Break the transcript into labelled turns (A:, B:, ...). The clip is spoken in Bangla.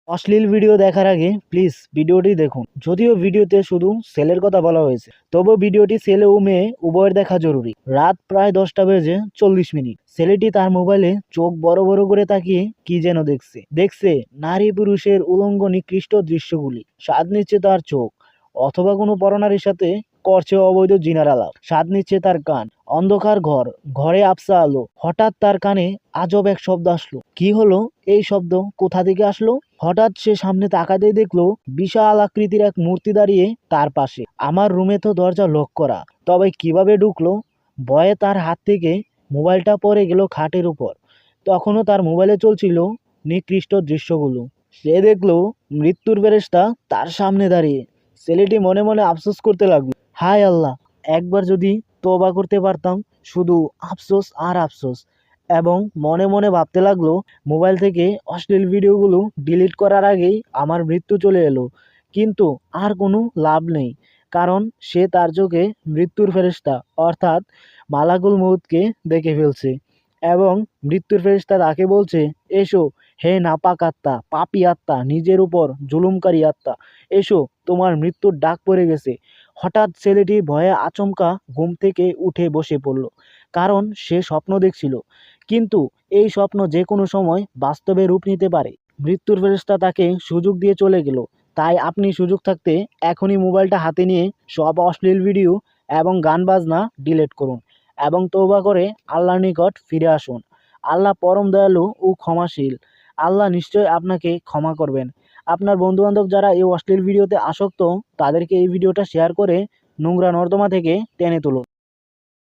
A: অশ্লীল ভিডিও দেখার আগে প্লিজ ভিডিওটি দেখুন। যদিও ভিডিওতে শুধু সেলের কথা বলা হয়েছে, তবুও ভিডিওটি ছেলে ও মেয়ে উভয়ের দেখা জরুরি। রাত প্রায় 10টা বেজে 40 মিনিট। ছেলেটি তার মোবাইলে চোখ বড় বড় করে তাকিয়ে কি যেন দেখছে নারী পুরুষের উলঙ্গ নিকৃষ্ট দৃশ্যগুলি। স্বাদ নিচ্ছে তার চোখ, অথবা কোনো পরনারীর সাথে করছে অবৈধ জিনার আলাপ। স্বাদ নিচ্ছে তার কান। অন্ধকার ঘরে আবছা আলো। হঠাৎ তার কানে আজব এক শব্দ আসলো। কি হলো? এই শব্দ কোথা থেকে আসলো? হঠাৎ সে সামনে তাকাতেই দেখলো বিশাল আকৃতির এক মূর্তি দাঁড়িয়ে তার পাশে। আমার রুমে তো দরজা লক করা, তবে কিভাবে ঢুকলো? ভয়ে তার হাত থেকে মোবাইলটা পড়ে গেল খাটের উপর। তখনও তার মোবাইলে চলছিল নিকৃষ্ট দৃশ্যগুলো। সে দেখলো মৃত্যুর ফেরেশতা তার সামনে দাঁড়িয়ে। ছেলেটি মনে মনে আফসোস করতে লাগলো, হায় আল্লাহ, একবার যদি তওবা করতে পারতাম। শুধু আফসোস আর আফসোস। এবং মনে মনে ভাবতে লাগলো, মোবাইল থেকে অশ্লীল ভিডিওগুলো ডিলিট করার আগেই আমার মৃত্যু চলে এলো। কিন্তু আর কোনো লাভ নেই, কারণ সে তার চোখে মৃত্যুর ফেরেশতা অর্থাৎ মালাকুল মউতকে দেখে ফেলছে। এবং মৃত্যুর ফেরেশতা তাকে বলছে, এসো হে নাপাক আত্মা, পাপী আত্মা, নিজের উপর জুলুমকারী আত্মা, এসো, তোমার মৃত্যুর ডাক পড়ে গেছে। হঠাৎ ছেলেটি ভয়ে আচমকা ঘুম থেকে উঠে বসে পড়ল, কারণ সে স্বপ্ন দেখছিল। কিন্তু এই স্বপ্ন যে কোনো সময় বাস্তবে রূপ নিতে পারে। মৃত্যুর ফেরেশতা তাকে সুযোগ দিয়ে চলে গেল। তাই আপনি সুযোগ থাকতে এখনই মোবাইলটা হাতে নিয়ে সব অশ্লীল ভিডিও এবং গান বাজনা ডিলিট করুন এবং তওবা করে আল্লাহর নিকট ফিরে আসুন। আল্লাহ পরম দয়ালু ও ক্ষমাশীল। আল্লাহ নিশ্চয়ই আপনাকে ক্ষমা করবেন। আপনার বন্ধুবান্ধব যারা এই অশ্লীল ভিডিওতে আসক্ত, তাদেরকে এই ভিডিওটা শেয়ার করে নোংরা নর্দমা থেকে টেনে তুলুন।